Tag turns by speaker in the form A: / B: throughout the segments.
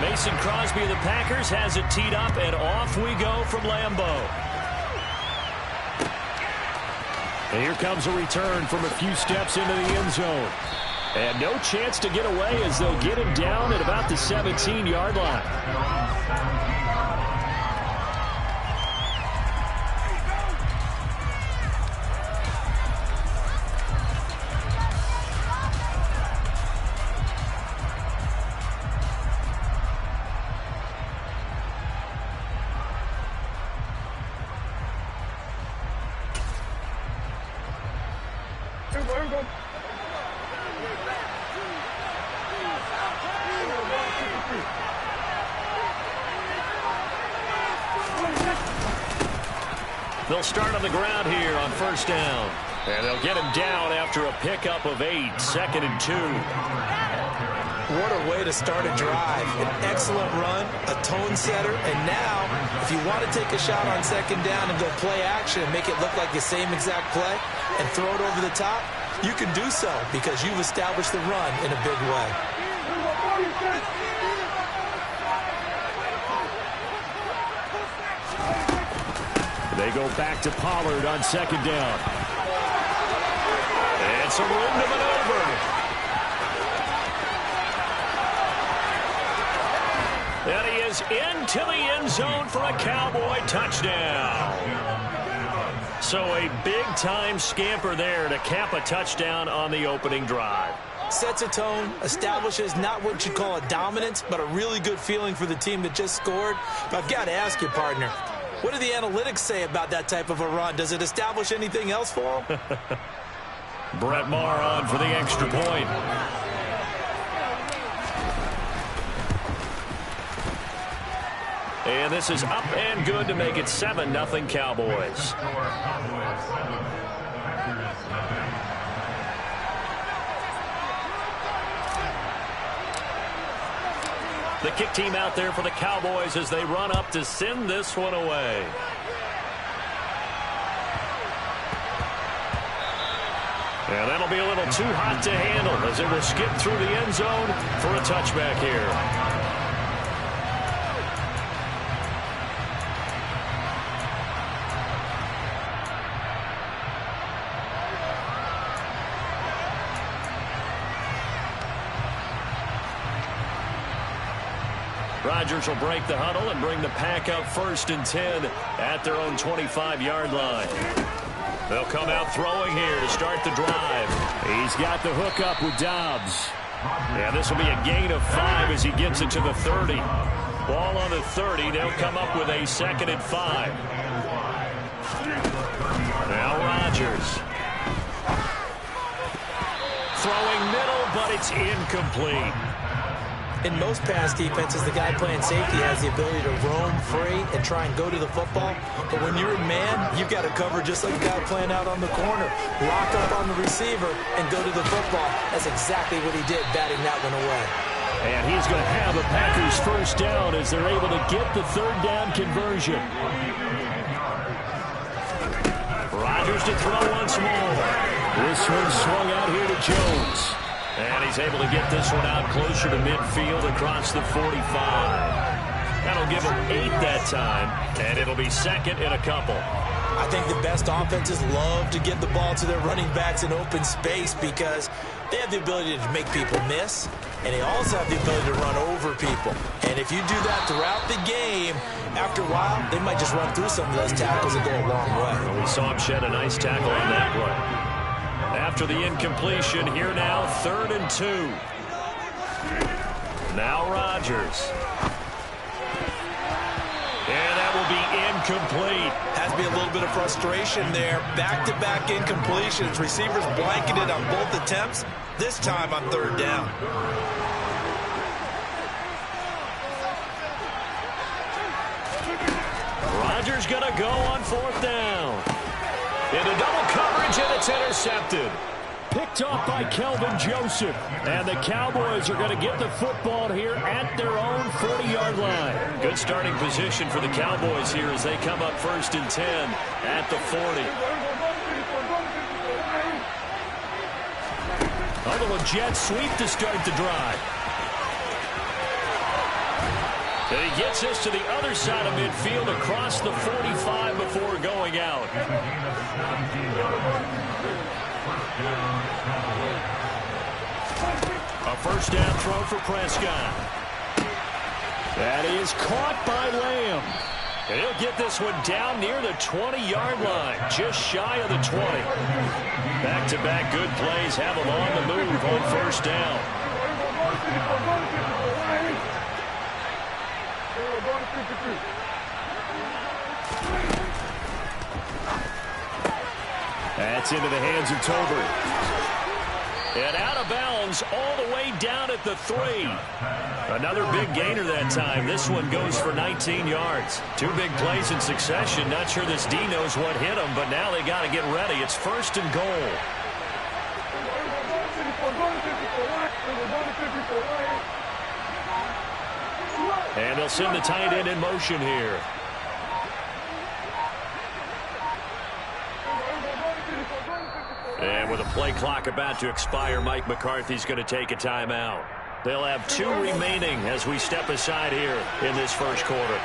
A: Mason Crosby of the Packers has it teed up, and off we go from Lambeau. And here comes a return from a few steps into the end zone. And no chance to get away as they'll get him down at about the 17-yard line. They'll start on the ground here on first down. And they'll get him down after a pickup of 8, 2nd and 2.
B: What a way to start a drive. An excellent run, a tone setter, and now, if you want to take a shot on 2nd down and go play action and make it look like the same exact play and throw it over the top, you can do so because you've established the run in a big way.
A: They go back to Pollard on 2nd down. And some room to maneuver. And he is into the end zone for a Cowboy touchdown. So a big-time scamper there to cap a touchdown on the opening drive.
B: Sets a tone, establishes not what you'd call a dominance, but a really good feeling for the team that just scored. But I've got to ask you, partner, what do the analytics say about that type of a run? Does it establish anything else for him?
A: Brett Maher on for the extra point. And this is up and good to make it 7-0 Cowboys. The kick team out there for the Cowboys as they run up to send this one away. And that'll be a little too hot to handle as it will skip through the end zone for a touchback here. Rodgers will break the huddle and bring the pack up 1st and 10 at their own 25-yard line. They'll come out throwing here to start the drive. He's got the hook up with Dobbs. And this will be a gain of 5 as he gets it to the 30. Ball on the 30. They'll come up with a 2nd and 5. Now Rodgers. Throwing middle, but it's incomplete.
B: In most pass defenses, the guy playing safety has the ability to roam free and try and go to the football. But when you're in man, you've got to cover just like the guy playing out on the corner. Lock up on the receiver and go to the football. That's exactly what he did, batting that one away.
A: And he's going to have a Packers 1st down as they're able to get the 3rd down conversion. Rodgers to throw once more. This one swung out here to Jones. And he's able to get this one out closer to midfield across the 45. That'll give him 8 that time, and it'll be 2nd and a couple.
B: I think the best offenses love to get the ball to their running backs in open space because they have the ability to make people miss, and they also have the ability to run over people. And if you do that throughout the game, after a while, they might just run through some of those tackles and go a long way.
A: Well, we saw him shed a nice tackle on that play. After the incompletion, here now, 3rd and 2. Now Rodgers. And that will be incomplete.
B: Has to be a little bit of frustration there. Back-to-back incompletions. Receivers blanketed on both attempts. This time on 3rd down.
A: Rodgers going to go on 4th down. Into double coverage, and it's intercepted. Picked off by Kelvin Joseph. And the Cowboys are going to get the football here at their own 40-yard line. Good starting position for the Cowboys here as they come up 1st and 10 at the 40. A little jet sweep to start the drive. And he gets this to the other side of midfield across the 45 before going out. A first down throw for Prescott. That is caught by Lamb. And he'll get this one down near the 20-yard line, just shy of the 20. Back-to-back good plays have him on the move on first down. That's into the hands of Tolbert. And out of bounds all the way down at the 3. Another big gainer that time. This one goes for 19 yards. Two big plays in succession. Not sure this D knows what hit him, but now they got to get ready. It's first and goal. And they'll send the tight end in motion here. And with a play clock about to expire, Mike McCarthy's going to take a timeout. They'll have 2 remaining as we step aside here in this first quarter.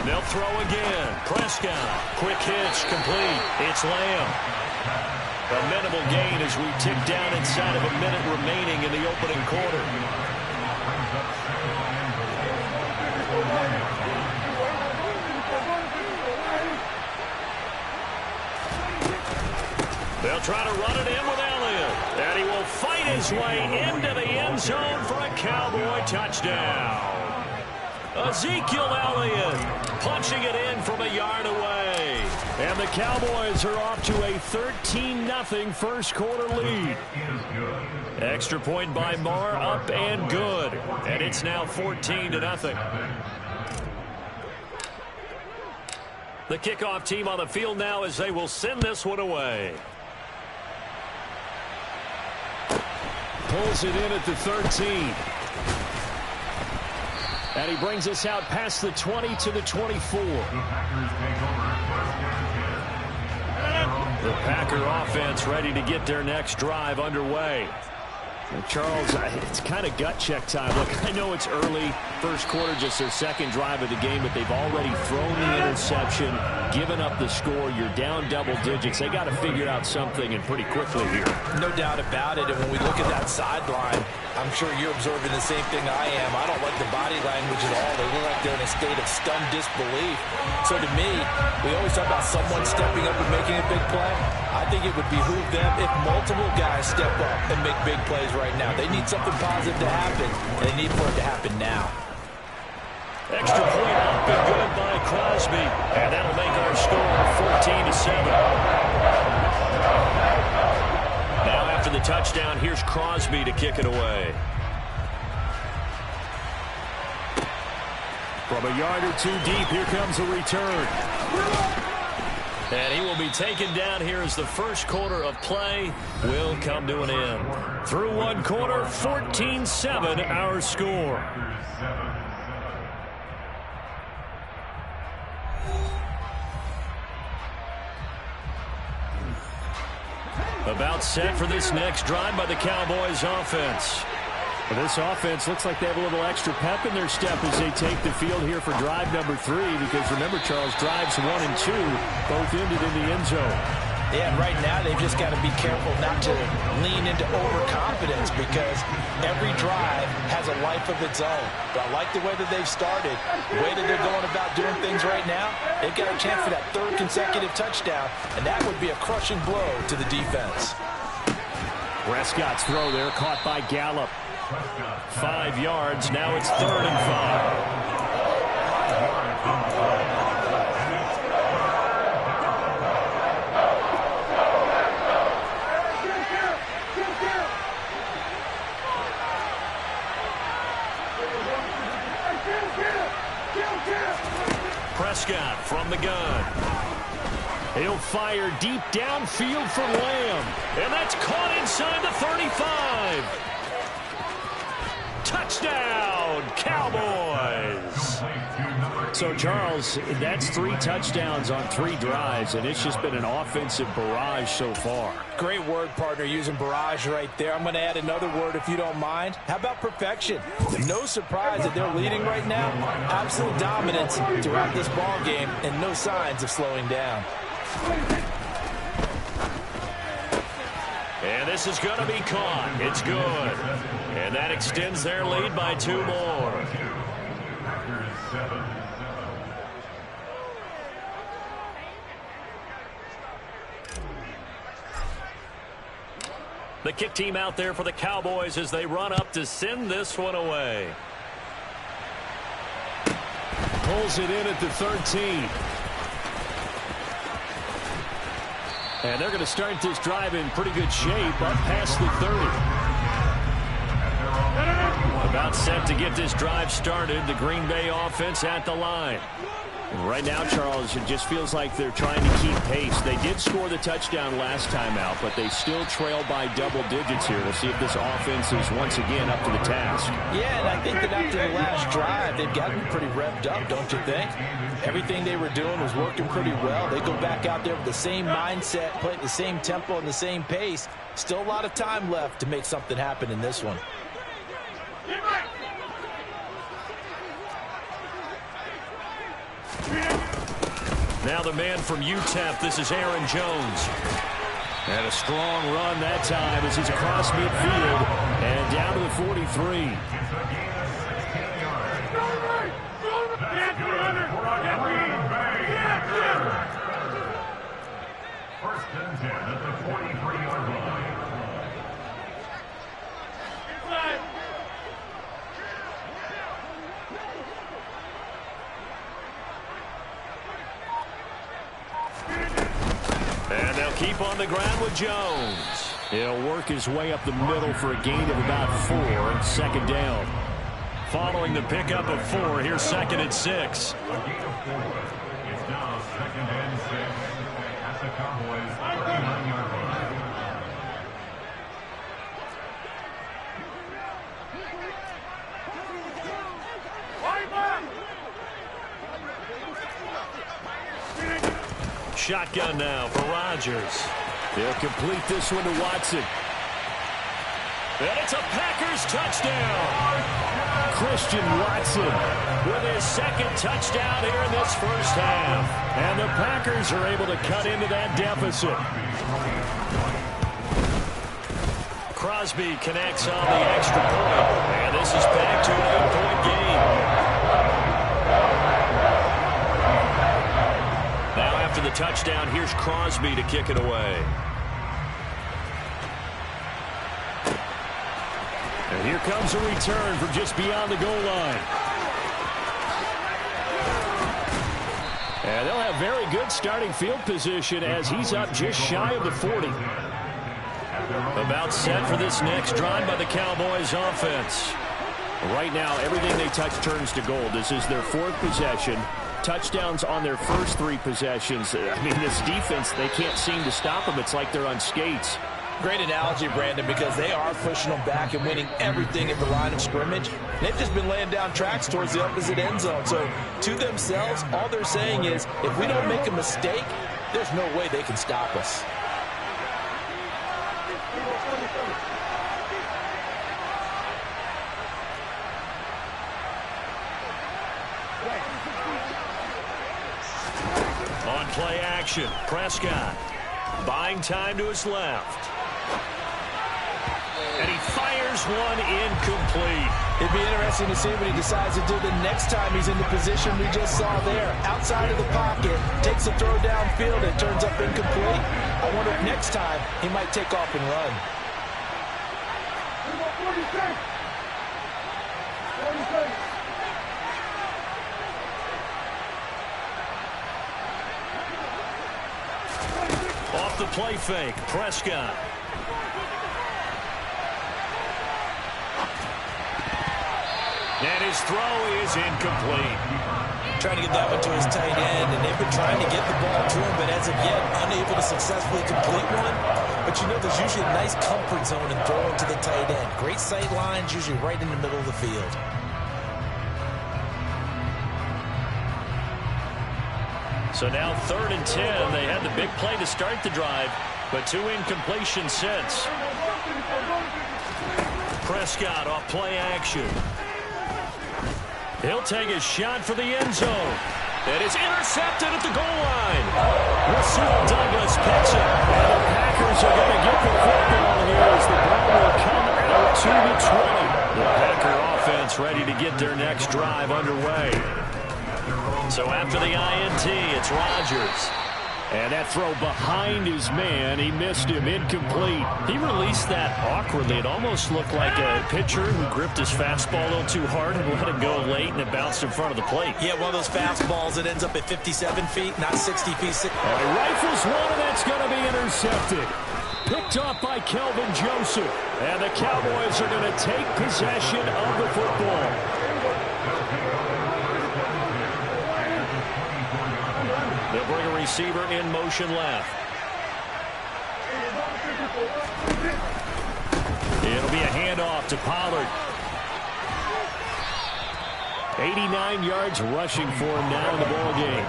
A: They'll throw again. Prescott. Quick hitch, complete. It's Lamb. A minimal gain as we tick down inside of a minute remaining in the opening quarter. They'll try to run it in with Elliott. And he will fight his way into the end zone for a Cowboy touchdown. Ezekiel Elliott punching it in from a yard away. And the Cowboys are off to a 13-0 first quarter lead. Extra point by Marr, up and good. And it's now 14-0. The kickoff team on the field now as they will send this one away. Pulls it in at the 13. And he brings us out past the 20 to the 24. The Packer offense ready to get their next drive underway. And Charles, it's kind of gut check time. Look, I know it's early, first quarter, just their second drive of the game, but they've already thrown the interception, given up the score. You're down double digits. They got to figure out something, and pretty quickly here.
B: No doubt about it. And when we look at that sideline, I'm sure you're observing the same thing I am. I don't like the body language at all. They look like they're in a state of stunned disbelief. So to me, we always talk about someone stepping up and making a big play. I think it would behoove them if multiple guys step up and make big plays right now. They need something positive to happen, and they need for it to happen now.
A: Extra point up and good by Crosby. And that'll make our score 14-7. Now after the touchdown, here's Crosby to kick it away. From a yard or two deep, here comes a return. And he will be taken down here as the first quarter of play will come to an end. Through one quarter, 14-7 our score. About set for this next drive by the Cowboys offense. Well, this offense looks like they have a little extra pep in their step as they take the field here for drive number 3. Because remember, Charles, drives 1 and 2 both ended in the end zone.
B: Yeah, right now they've just got to be careful not to lean into overconfidence because every drive has a life of its own. But I like the way that they've started, the way that they're going about doing things right now. They've got a chance for that 3rd consecutive touchdown, and that would be a crushing blow to the defense.
A: Prescott's throw there caught by Gallup. 5 yards. Now it's 3rd and 5. Prescott from the gun. He'll fire deep downfield for Lamb. And that's caught inside the 35. Touchdown, Cowboys. So, Charles, that's 3 touchdowns on 3 drives, and it's just been an offensive barrage so far.
B: Great word, partner, using barrage right there. I'm going to add another word if you don't mind. How about perfection? No surprise that they're leading right now. Absolute dominance throughout this ball game and no signs of slowing down.
A: And this is going to be caught. It's good. And that extends their lead by 2 more. The kick team out there for the Cowboys as they run up to send this one away. Pulls it in at the 13. And they're going to start this drive in pretty good shape up past the 30. About set to get this drive started. The Green Bay offense at the line. And right now, Charles, it just feels like they're trying to keep pace. They did score the touchdown last time out, but they still trail by double digits here. We'll see if this offense is once again up to the task.
B: Yeah, and I think that after the last drive, they've gotten pretty revved up, don't you think? Everything they were doing was working pretty well. They go back out there with the same mindset, playing the same tempo and the same pace. Still a lot of time left to make something happen in this one.
A: Now the man from UTEP, this is Aaron Jones. And a strong run that time as he's across midfield and down to the 43.
C: First and 10 at the 43-yard line.
A: And they'll keep on the ground with Jones. He'll work his way up the middle for a gain of about 4. Second down. Following the pickup of 4, here's 2nd and 6.
C: It's now 2nd and 6 at the Cowboys 39-yard line.
A: Shotgun now for Rodgers. He'll complete this one to Watson. And it's a Packers touchdown. Christian Watson with his 2nd touchdown here in this first half. And the Packers are able to cut into that deficit. Crosby connects on the extra point. And this is back to an 8-point game. Now after the touchdown, here's Crosby to kick it away. And here comes a return from just beyond the goal line. And they'll have very good starting field position as he's up just shy of the 40. About set for this next drive by the Cowboys offense. Right now, everything they touch turns to gold. This is their 4th possession. Touchdowns on their first 3 possessions. I mean, this defense, they can't seem to stop them. It's like they're on skates.
B: Great analogy, Brandon, because they are pushing them back and winning everything at the line of scrimmage. They've just been laying down tracks towards the opposite end zone. So, to themselves, all they're saying is, if we don't make a mistake, there's no way they can stop us.
A: On play action, Prescott buying time to his left. And he fires one incomplete.
B: It'd be interesting to see what he decides to do the next time he's in the position we just saw there. Outside of the pocket, takes a throw downfield, and turns up incomplete. I wonder if next time he might take off and run.
A: Off the play fake, Prescott. And his throw is incomplete.
B: Trying to get that one to his tight end, and they've been trying to get the ball to him, but as of yet, unable to successfully complete one. But you know, there's usually a nice comfort zone in throwing to the tight end. Great sight lines, usually right in the middle of the field.
A: So now 3rd and 10. They had the big play to start the drive, but 2 incompletions since. Prescott off play action. He'll take a shot for the end zone. And it's intercepted at the goal line. Rasul Douglas picks it. And the Packers are going to get the football here as the ball will come out to the 20. The Packer offense ready to get their next drive underway. So after the INT, it's Rodgers. And that throw behind his man, he missed him, incomplete. He released that awkwardly. It almost looked like a pitcher who gripped his fastball a little too hard and let it go late, and it bounced in front of the plate.
B: Yeah, one of those fastballs that ends up at 57 feet, not 60 feet.
A: And he rifles one, and that's going to be intercepted. Picked off by Kelvin Joseph. And the Cowboys are going to take possession of the football. They'll bring a receiver in motion left. It'll be a handoff to Pollard. 89 yards rushing for him now in the ball game.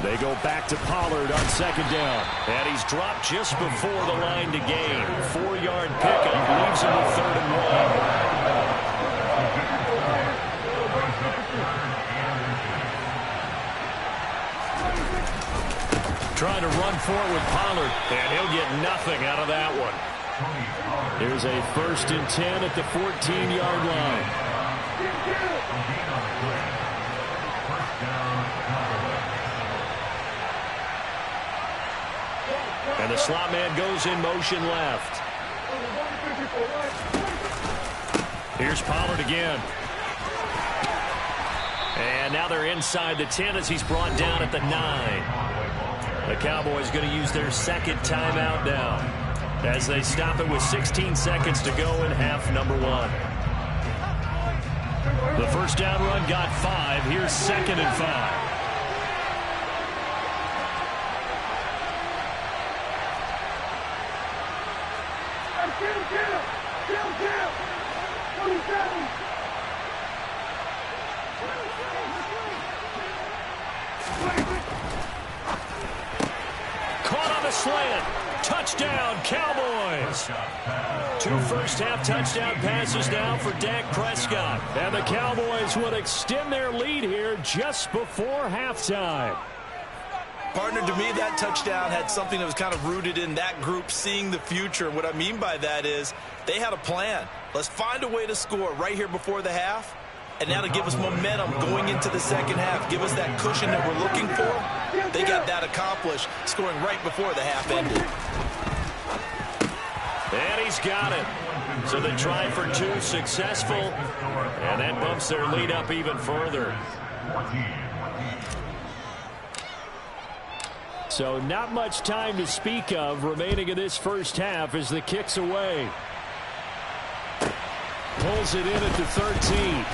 A: They go back to Pollard on 2nd down. And he's dropped just before the line to gain. 4-yard pickup leaves him with 3rd and 1. Trying to run forward with Pollard, and he'll get nothing out of that one. Here's a 1st and 10 at the 14-yard line. And the slot man goes in motion left. Here's Pollard again. And now they're inside the 10 as he's brought down at the 9. The Cowboys going to use their 2nd timeout now as they stop it with 16 seconds to go in half number 1. The 1st down run got 5. Here's 2nd and 5. Caught on the slant. Touchdown, Cowboys. 2 first-half touchdown passes now for Dak Prescott. And the Cowboys would extend their lead here just before halftime.
B: Partner, to me, that touchdown had something that was kind of rooted in that group seeing the future. What I mean by that is they had a plan. Let's find a way to score right here before the half. And now to give us momentum going into the 2nd half, give us that cushion that we're looking for. They got that accomplished, scoring right before the half ended.
A: And he's got it. So they try for 2, successful. And that bumps their lead up even further. So not much time to speak of remaining in this 1st half as the kick's away. Pulls it in at the 13.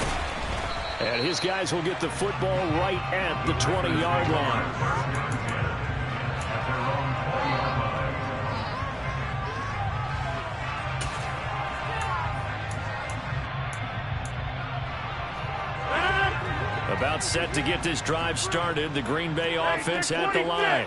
A: And his guys will get the football right at the 20-yard line. About set to get this drive started. The Green Bay offense at the line.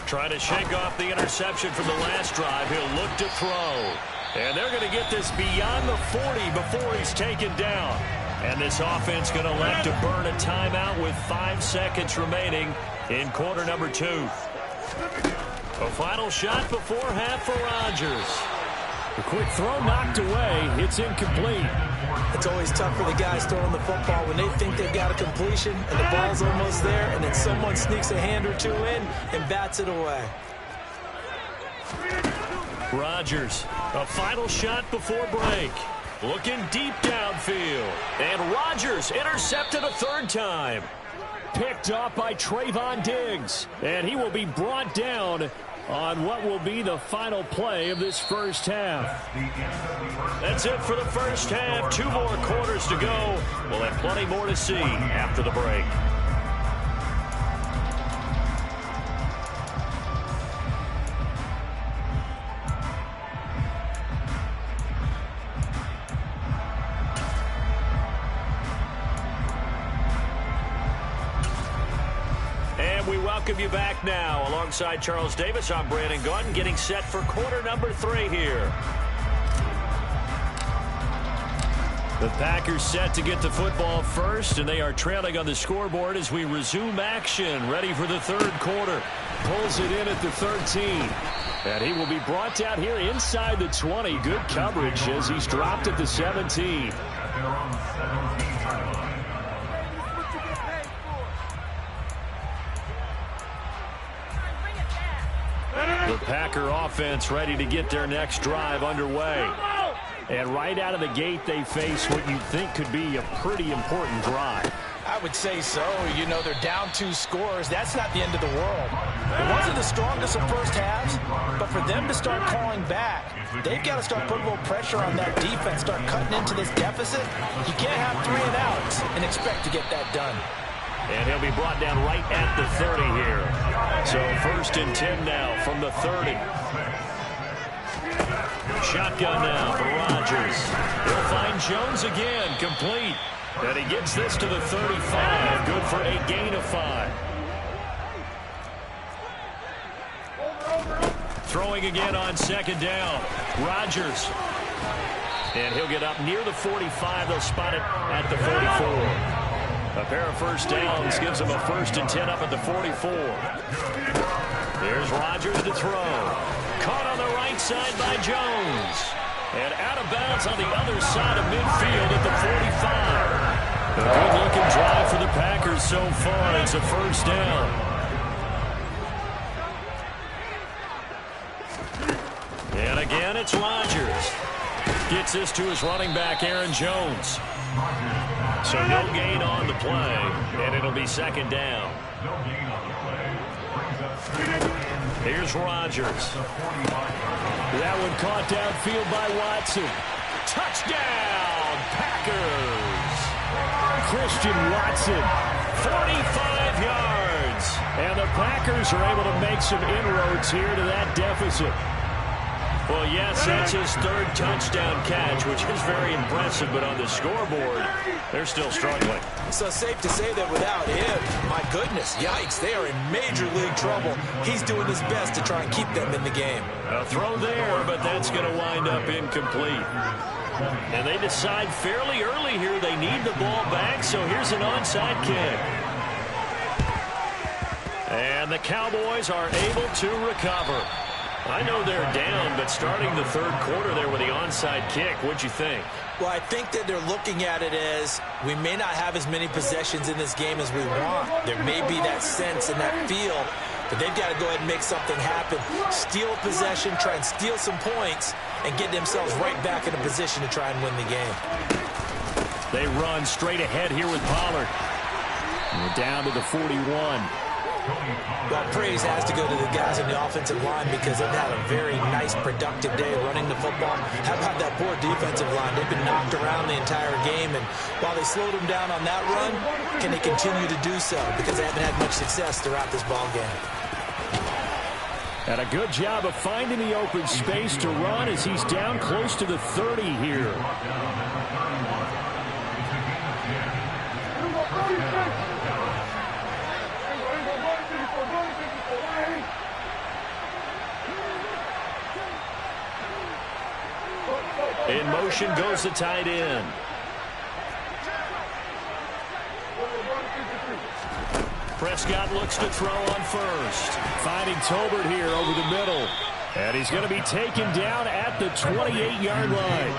A: Trying to shake off the interception from the last drive. He'll look to throw. And they're going to get this beyond the 40 before he's taken down. And this offense going to elect to burn a timeout with 5 seconds remaining in quarter number 2. A final shot before half for Rodgers. A quick throw knocked away. It's incomplete.
B: It's always tough for the guys throwing the football when they think they've got a completion and the ball's almost there, and then someone sneaks a hand or 2 in and bats it away.
A: Rodgers, a final shot before break. Looking deep downfield. And Rodgers intercepted a 3rd time. Picked off by Trayvon Diggs. And he will be brought down on what will be the final play of this 1st half. That's it for the 1st half. 2 more quarters to go. We'll have plenty more to see after the break. welcome you back now. Alongside Charles Davis, I'm Brandon Gunn, getting set for quarter number 3 here. The Packers set to get the football first, and they are trailing on the scoreboard as we resume action, ready for the third quarter. Pulls it in at the 13. And he will be brought down here inside the 20. Good coverage as he's dropped at the 17. The Packer offense ready to get their next drive underway. And right out of the gate, they face what you think could be a pretty important drive.
B: I would say so. You know, they're down 2 scores. That's not the end of the world. It wasn't the strongest of first halves, but for them to start calling back, they've got to start putting a little pressure on that defense, start cutting into this deficit. You can't have 3 and outs and expect to get that done.
A: And he'll be brought down right at the 30 here. So 1st and 10 now from the 30. Shotgun now for Rodgers. He'll find Jones again, complete. And he gets this to the 35. Good for a gain of 5. Throwing again on 2nd down. Rodgers. And he'll get up near the 45. They'll spot it at the 44. A pair of first downs gives him a 1st and 10 up at the 44. Here's Rodgers to throw. Caught on the right side by Jones. And out of bounds on the other side of midfield at the 45. A good-looking drive for the Packers so far. It's a 1st down. And again, it's Rodgers. Gets this to his running back, Aaron Jones. So no gain on the play, and it'll be 2nd down. Here's Rodgers. That one caught downfield by Watson. Touchdown, Packers! Christian Watson, 45 yards. And the Packers are able to make some inroads here to that deficit. Well, yes, that's his 3rd touchdown catch, which is very impressive, but on the scoreboard, they're still struggling.
B: So safe to say that without him, my goodness, yikes, they are in major league trouble. He's doing his best to try and keep them in the game.
A: A throw there, but that's going to wind up incomplete. And they decide fairly early here they need the ball back, so here's an onside kick. And the Cowboys are able to recover. I know they're down, but starting the 3rd quarter there with the onside kick, what'd you think?
B: Well, I think that they're looking at it as we may not have as many possessions in this game as we want. There may be that sense and that feel, but they've got to go ahead and make something happen. Steal a possession, try and steal some points, and get themselves right back in a position to try and win the game.
A: They run straight ahead here with Pollard. And we're down to the 41.
B: Well, praise has to go to the guys on the offensive line because they've had a very nice, productive day running the football. How about that poor defensive line? They've been knocked around the entire game, and while they slowed them down on that run, can they continue to do so? Because they haven't had much success throughout this ball game.
A: And a good job of finding the open space to run as he's down close to the 30 here. In motion goes the tight end. Prescott looks to throw on 1st. Finding Tolbert here over the middle. And he's going to be taken down at the 28-yard line.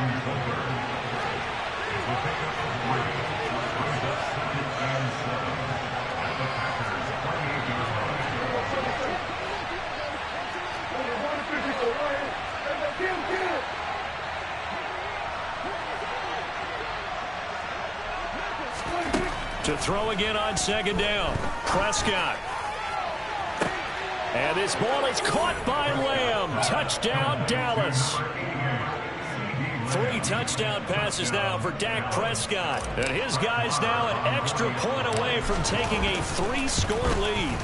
A: To throw again on 2nd down. Prescott. And this ball is caught by Lamb. Touchdown, Dallas. 3 touchdown passes now for Dak Prescott. And his guys now an extra point away from taking a 3-score lead.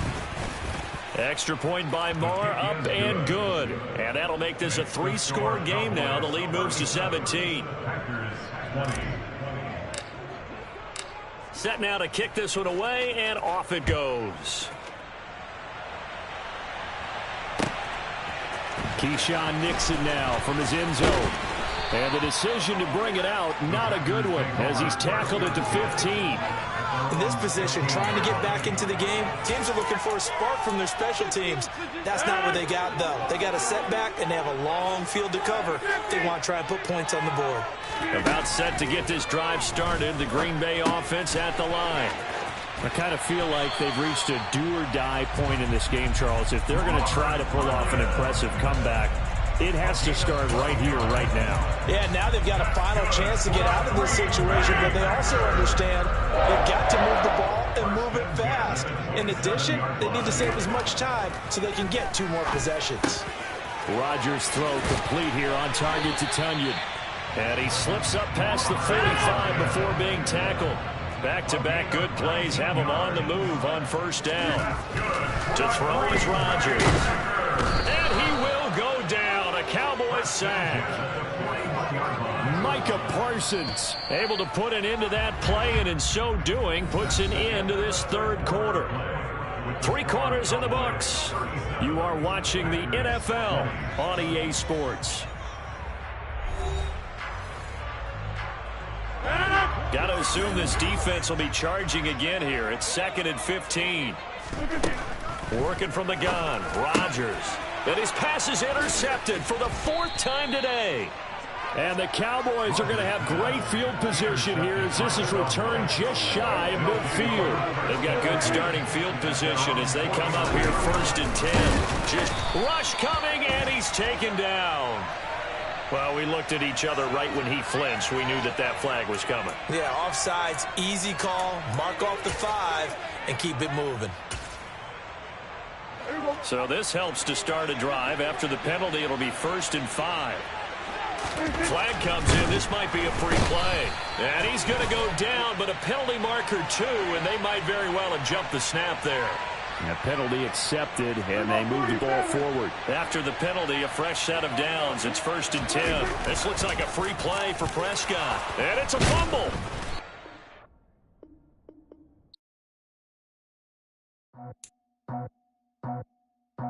A: Extra point by Marr, up and good. And that'll make this a 3-score game now. The lead moves to 17. Set now to kick this one away, and off it goes. Keyshawn Nixon now from his end zone. And the decision to bring it out, not a good one, as he's tackled at the 15.
B: In this position, trying to get back into the game, teams are looking for a spark from their special teams. That's not what they got, though. They got a setback, and they have a long field to cover. They want to try and put points on the board.
A: About set to get this drive started, the Green Bay offense at the line. I kind of feel like they've reached a do-or-die point in this game, Charles. If they're going to try to pull off an impressive comeback, it has to start right here, right now.
B: Yeah, now they've got a final chance to get out of this situation, but they also understand they've got to move the ball and move it fast. In addition, they need to save as much time so they can get 2 more possessions.
A: Rodgers' throw complete here on target to Tunyon. And he slips up past the 45 before being tackled. Back-to-back good plays have him on the move on first down. To throw is Rodgers. And he will go down. A Cowboys sack. Micah Parsons able to put an end to that play, and in so doing puts an end to this third quarter. 3 quarters in the books. You are watching the NFL on EA Sports. Got to assume this defense will be charging again here. It's 2nd and 15. Working from the gun. Rodgers. And his pass is intercepted for the 4th time today. And the Cowboys are going to have great field position here as this is returned just shy of midfield. They've got good starting field position as they come up here 1st and 10. Just rush coming, and he's taken down. Well, we looked at each other right when he flinched. We knew that that flag was coming.
B: Yeah, offsides, easy call. Mark off the 5 and keep it moving.
A: So this helps to start a drive. After the penalty, it'll be 1st and 5. Flag comes in. This might be a free play. And he's going to go down, but a penalty marker too, and they might very well have jumped the snap there. A penalty accepted, and they move the ball forward. After the penalty, a fresh set of downs. It's 1st and 10. This looks like a free play for Prescott. And it's a fumble.